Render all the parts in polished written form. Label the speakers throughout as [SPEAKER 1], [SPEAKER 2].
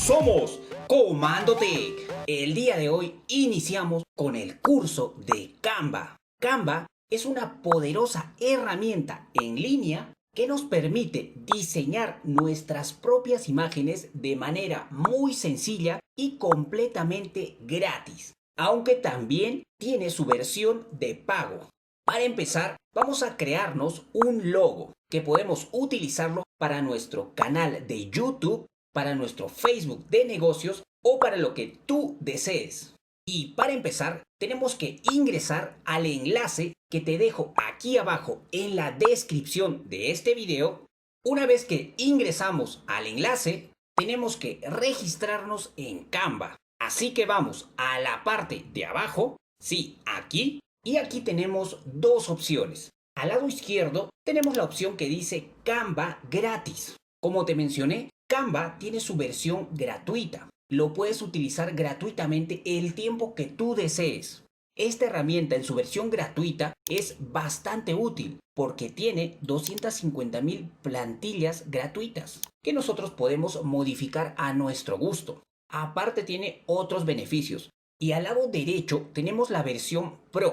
[SPEAKER 1] Somos Comando Tech. El día de hoy iniciamos con el curso de Canva. Canva es una poderosa herramienta en línea que nos permite diseñar nuestras propias imágenes de manera muy sencilla y completamente gratis, aunque también tiene su versión de pago. Para empezar, vamos a crearnos un logo que podemos utilizarlo para nuestro canal de YouTube, para nuestro Facebook de negocios o para lo que tú desees. Y para empezar, tenemos que ingresar al enlace que te dejo aquí abajo en la descripción de este video. Una vez que ingresamos al enlace, tenemos que registrarnos en Canva. Así que vamos a la parte de abajo, sí, aquí, y aquí tenemos dos opciones. Al lado izquierdo tenemos la opción que dice Canva gratis. Como te mencioné, Canva tiene su versión gratuita. Lo puedes utilizar gratuitamente el tiempo que tú desees. Esta herramienta en su versión gratuita es bastante útil porque tiene 250,000 plantillas gratuitas que nosotros podemos modificar a nuestro gusto. Aparte tiene otros beneficios. Y al lado derecho tenemos la versión Pro.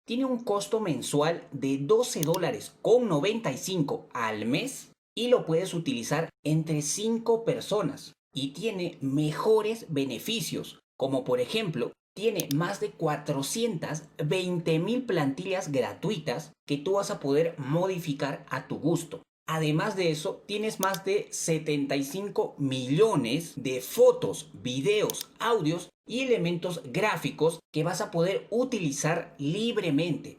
[SPEAKER 1] Tiene un costo mensual de $12.95 al mes y lo puedes utilizar entre 5 personas. Y tiene mejores beneficios, como por ejemplo, tiene más de 420,000 plantillas gratuitas que tú vas a poder modificar a tu gusto. Además de eso, tienes más de 75 millones de fotos, videos, audios y elementos gráficos que vas a poder utilizar libremente.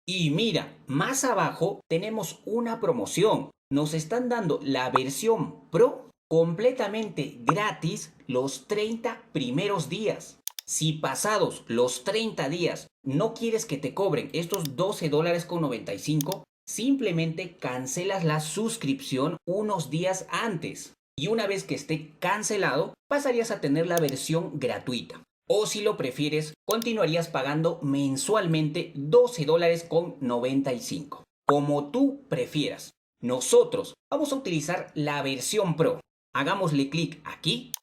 [SPEAKER 1] Y mira, más abajo tenemos una promoción. Nos están dando la versión Pro completamente gratis los 30 primeros días. Si pasados los 30 días no quieres que te cobren estos $12.95, simplemente cancelas la suscripción unos días antes. Y una vez que esté cancelado, pasarías a tener la versión gratuita. O si lo prefieres, continuarías pagando mensualmente $12.95. Como tú prefieras. Nosotros vamos a utilizar la versión Pro. Hagámosle clic aquí.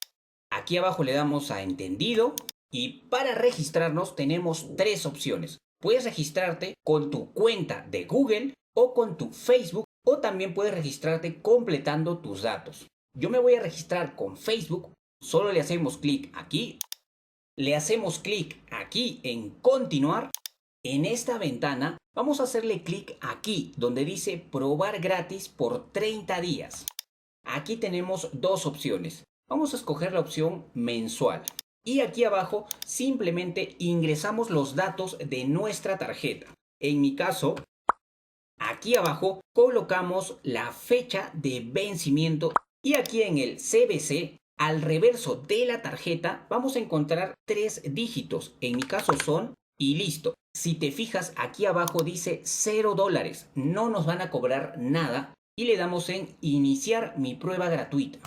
[SPEAKER 1] Aquí abajo le damos a entendido. Y para registrarnos tenemos tres opciones. Puedes registrarte con tu cuenta de Google o con tu Facebook, o también puedes registrarte completando tus datos. Yo me voy a registrar con Facebook. Solo le hacemos clic aquí. Le hacemos clic aquí en continuar. En esta ventana vamos a hacerle clic aquí donde dice probar gratis por 30 días. Aquí tenemos dos opciones. Vamos a escoger la opción mensual. Y aquí abajo simplemente ingresamos los datos de nuestra tarjeta. En mi caso, aquí abajo colocamos la fecha de vencimiento y aquí en el CVC, al reverso de la tarjeta, vamos a encontrar 3 dígitos. En mi caso son y listo. Si te fijas, aquí abajo dice $0. No nos van a cobrar nada y le damos en iniciar mi prueba gratuita.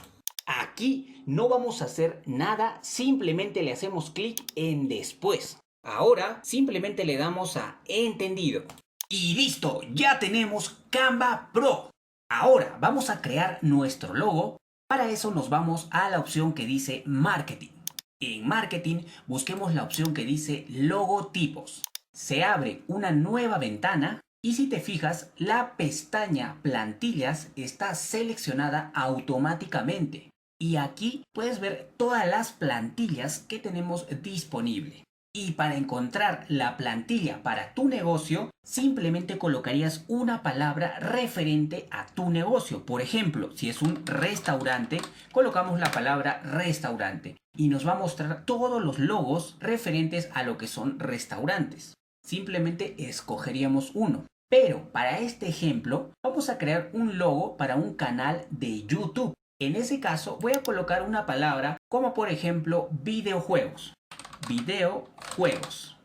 [SPEAKER 1] Aquí no vamos a hacer nada, simplemente le hacemos clic en después. Ahora simplemente le damos a entendido. Y listo, ya tenemos Canva Pro. Ahora vamos a crear nuestro logo. Para eso nos vamos a la opción que dice Marketing. En Marketing busquemos la opción que dice Logotipos. Se abre una nueva ventana y si te fijas, la pestaña Plantillas está seleccionada automáticamente. Y aquí puedes ver todas las plantillas que tenemos disponible. Y para encontrar la plantilla para tu negocio, simplemente colocarías una palabra referente a tu negocio. Por ejemplo, si es un restaurante, colocamos la palabra restaurante y nos va a mostrar todos los logos referentes a lo que son restaurantes. Simplemente escogeríamos uno. Pero para este ejemplo, vamos a crear un logo para un canal de YouTube. En ese caso, voy a colocar una palabra como por ejemplo videojuegos. Videojuegos.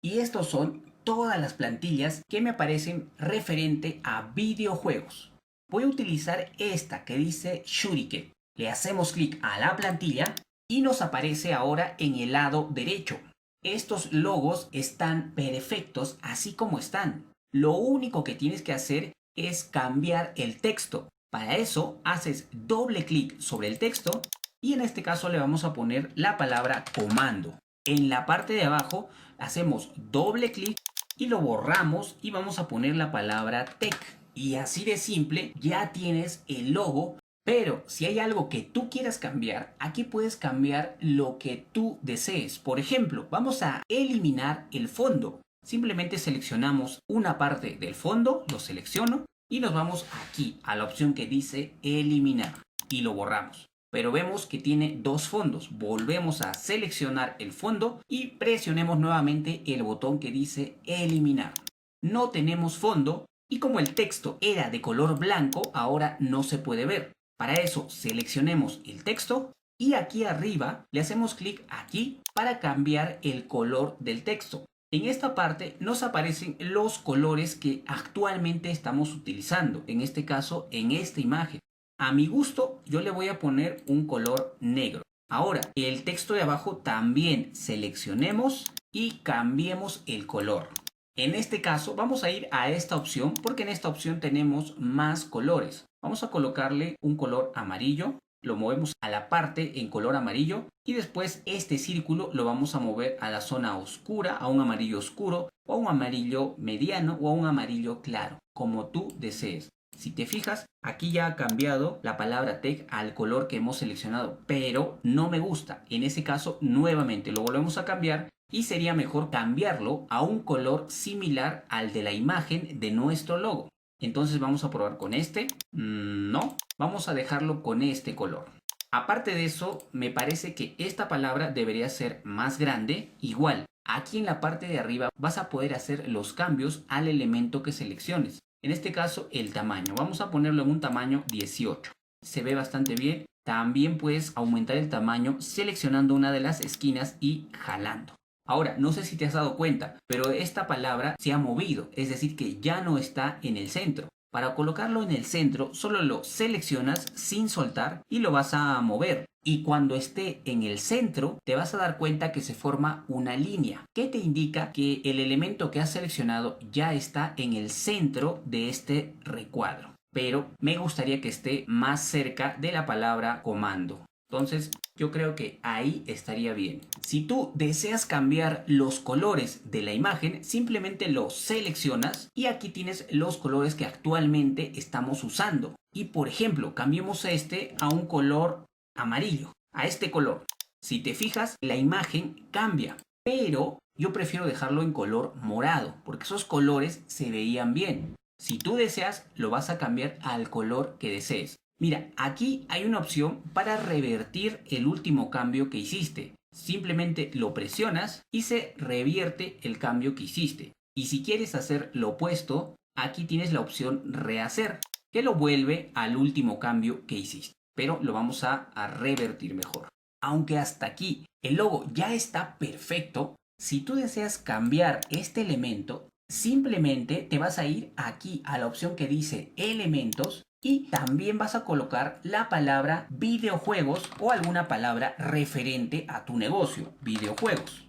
[SPEAKER 1] Y estos son todas las plantillas que me aparecen referente a videojuegos. Voy a utilizar esta que dice Shuriken. Le hacemos clic a la plantilla y nos aparece ahora en el lado derecho. Estos logos están perfectos así como están. Lo único que tienes que hacer es cambiar el texto. Para eso haces doble clic sobre el texto y en este caso le vamos a poner la palabra comando. En la parte de abajo hacemos doble clic y lo borramos y vamos a poner la palabra tech. Y así de simple ya tienes el logo. Pero si hay algo que tú quieras cambiar, aquí puedes cambiar lo que tú desees. Por ejemplo, vamos a eliminar el fondo. Simplemente seleccionamos una parte del fondo, lo selecciono y nos vamos aquí a la opción que dice eliminar y lo borramos. Pero vemos que tiene dos fondos. Volvemos a seleccionar el fondo y presionemos nuevamente el botón que dice eliminar. No tenemos fondo y como el texto era de color blanco, ahora no se puede ver. Para eso seleccionemos el texto y aquí arriba le hacemos clic aquí para cambiar el color del texto. En esta parte nos aparecen los colores que actualmente estamos utilizando, en este caso en esta imagen. A mi gusto yo le voy a poner un color negro. Ahora el texto de abajo también seleccionemos y cambiemos el color. En este caso vamos a ir a esta opción porque en esta opción tenemos más colores. Vamos a colocarle un color amarillo, lo movemos a la parte en color amarillo y después este círculo lo vamos a mover a la zona oscura, a un amarillo oscuro o a un amarillo mediano o a un amarillo claro, como tú desees. Si te fijas, aquí ya ha cambiado la palabra tech al color que hemos seleccionado, pero no me gusta. En ese caso, nuevamente lo volvemos a cambiar y sería mejor cambiarlo a un color similar al de la imagen de nuestro logo. Entonces vamos a probar con este. No, vamos a dejarlo con este color. Aparte de eso, me parece que esta palabra debería ser más grande. Igual, aquí en la parte de arriba vas a poder hacer los cambios al elemento que selecciones. En este caso, el tamaño. Vamos a ponerlo en un tamaño 18. Se ve bastante bien. También puedes aumentar el tamaño seleccionando una de las esquinas y jalando. Ahora, no sé si te has dado cuenta, pero esta palabra se ha movido, es decir, que ya no está en el centro. Para colocarlo en el centro, solo lo seleccionas sin soltar y lo vas a mover. Y cuando esté en el centro, te vas a dar cuenta que se forma una línea, que te indica que el elemento que has seleccionado ya está en el centro de este recuadro. Pero me gustaría que esté más cerca de la palabra comando. Entonces, yo creo que ahí estaría bien. Si tú deseas cambiar los colores de la imagen, simplemente lo seleccionas y aquí tienes los colores que actualmente estamos usando. Y por ejemplo, cambiemos este a un color amarillo, a este color. Si te fijas, la imagen cambia, pero yo prefiero dejarlo en color morado, porque esos colores se veían bien. Si tú deseas, lo vas a cambiar al color que desees. Mira, aquí hay una opción para revertir el último cambio que hiciste. Simplemente lo presionas y se revierte el cambio que hiciste. Y si quieres hacer lo opuesto, aquí tienes la opción rehacer, que lo vuelve al último cambio que hiciste. Pero lo vamos a revertir mejor. Aunque hasta aquí el logo ya está perfecto, si tú deseas cambiar este elemento, simplemente te vas a ir aquí a la opción que dice elementos y también vas a colocar la palabra videojuegos o alguna palabra referente a tu negocio, videojuegos.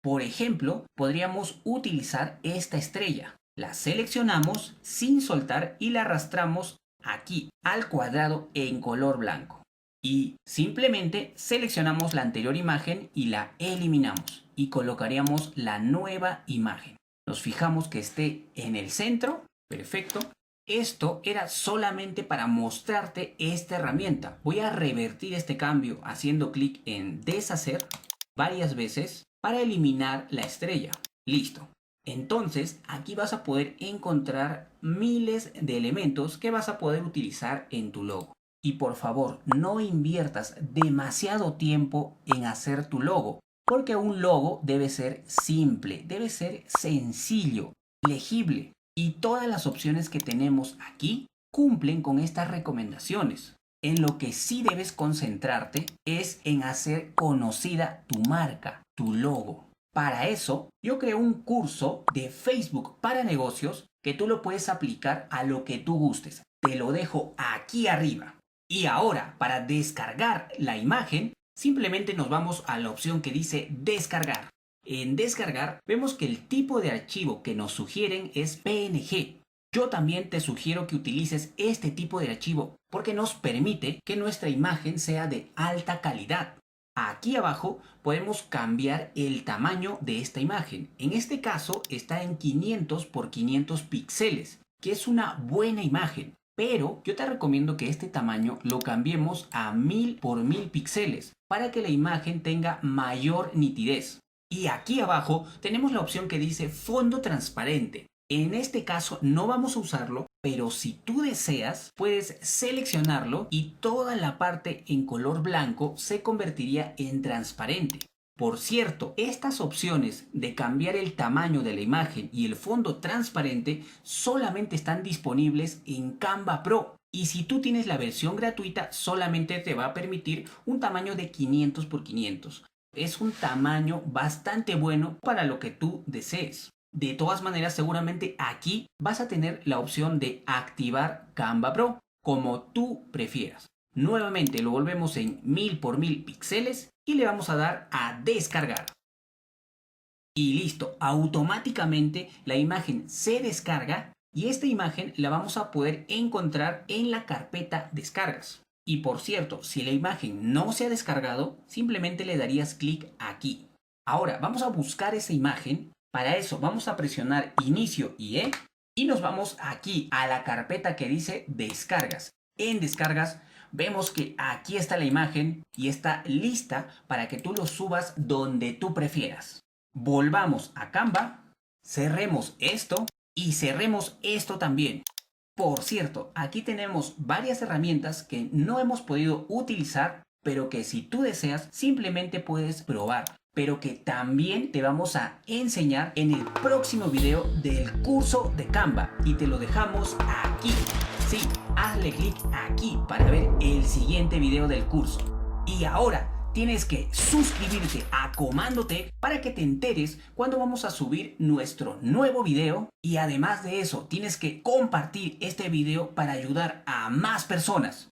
[SPEAKER 1] Por ejemplo, podríamos utilizar esta estrella. La seleccionamos sin soltar y la arrastramos aquí al cuadrado en color blanco. Y simplemente seleccionamos la anterior imagen y la eliminamos y colocaríamos la nueva imagen. Nos fijamos que esté en el centro. Perfecto. Esto era solamente para mostrarte esta herramienta. Voy a revertir este cambio haciendo clic en deshacer varias veces para eliminar la estrella. Listo. Entonces aquí vas a poder encontrar miles de elementos que vas a poder utilizar en tu logo. Y por favor, no inviertas demasiado tiempo en hacer tu logo, porque un logo debe ser simple, debe ser sencillo, legible. Y todas las opciones que tenemos aquí cumplen con estas recomendaciones. En lo que sí debes concentrarte es en hacer conocida tu marca, tu logo. Para eso, yo creé un curso de Facebook para negocios que tú lo puedes aplicar a lo que tú gustes. Te lo dejo aquí arriba. Y ahora, para descargar la imagen, simplemente nos vamos a la opción que dice descargar. En descargar vemos que el tipo de archivo que nos sugieren es PNG. Yo también te sugiero que utilices este tipo de archivo porque nos permite que nuestra imagen sea de alta calidad. Aquí abajo podemos cambiar el tamaño de esta imagen. En este caso está en 500 por 500 píxeles, que es una buena imagen. Pero yo te recomiendo que este tamaño lo cambiemos a 1000 por 1000 píxeles para que la imagen tenga mayor nitidez. Y aquí abajo tenemos la opción que dice fondo transparente. En este caso no vamos a usarlo, pero si tú deseas, puedes seleccionarlo y toda la parte en color blanco se convertiría en transparente. Por cierto, estas opciones de cambiar el tamaño de la imagen y el fondo transparente solamente están disponibles en Canva Pro. Y si tú tienes la versión gratuita, solamente te va a permitir un tamaño de 500 por 500. Es un tamaño bastante bueno para lo que tú desees. De todas maneras, seguramente aquí vas a tener la opción de activar Canva Pro, como tú prefieras. Nuevamente lo volvemos en 1000 por 1000 píxeles y le vamos a dar a descargar. Y listo, automáticamente la imagen se descarga y esta imagen la vamos a poder encontrar en la carpeta descargas. Y por cierto, si la imagen no se ha descargado, simplemente le darías clic aquí. Ahora vamos a buscar esa imagen. Para eso vamos a presionar inicio y nos vamos aquí a la carpeta que dice descargas. En descargas vemos que aquí está la imagen y está lista para que tú lo subas donde tú prefieras. Volvamos a Canva, cerremos esto y cerremos esto también. Por cierto, aquí tenemos varias herramientas que no hemos podido utilizar, pero que si tú deseas simplemente puedes probar, pero que también te vamos a enseñar en el próximo video del curso de Canva y te lo dejamos aquí. Sí, hazle clic aquí para ver el siguiente video del curso. Y ahora tienes que suscribirte a Comando Tech para que te enteres cuando vamos a subir nuestro nuevo video. Y además de eso, tienes que compartir este video para ayudar a más personas.